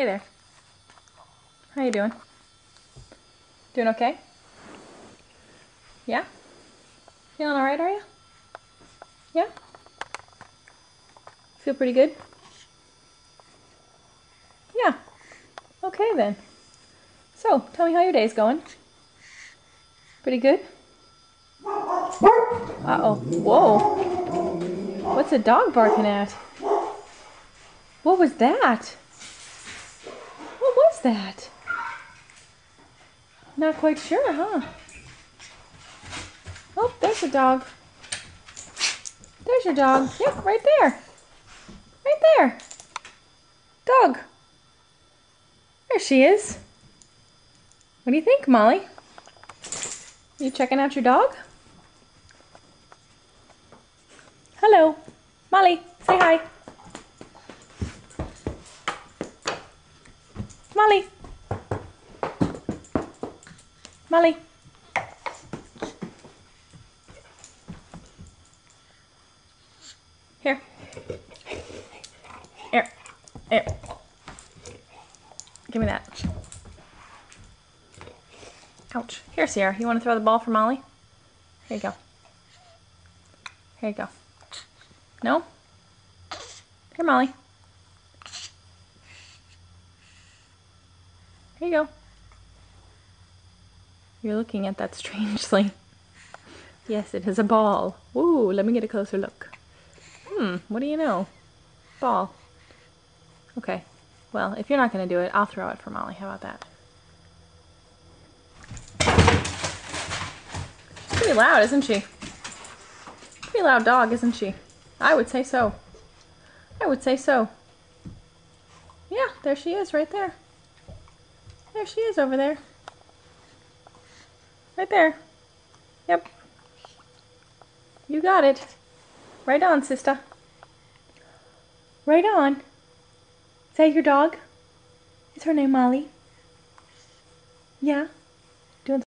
Hey there. How you doing? Doing okay? Yeah? Feeling alright, are you? Yeah? Feel pretty good? Yeah. Okay then. So, tell me how your day's going. Pretty good? Uh-oh. Whoa. What's a dog barking at? What was that? What was that? Not quite sure, huh? Oh, there's a dog. There's your dog. Yep, right there. Right there. Dog. There she is. What do you think, Molly? Are you checking out your dog? Hello. Molly, say hi. Molly. Molly. Here. Here. Here. Give me that. Ouch. Here, Sierra. You want to throw the ball for Molly? Here you go. Here you go. No? Here, Molly. Here you go. You're looking at that strangely. Yes, it is a ball. Ooh, let me get a closer look. What do you know? Ball. Okay. Well, if you're not going to do it, I'll throw it for Molly. How about that? She's pretty loud, isn't she? Pretty loud dog, isn't she? I would say so. I would say so. Yeah, there she is, right there. There she is over there. Right there. Yep. You got it. Right on, sister. Right on. Is that your dog? Is her name Molly? Yeah.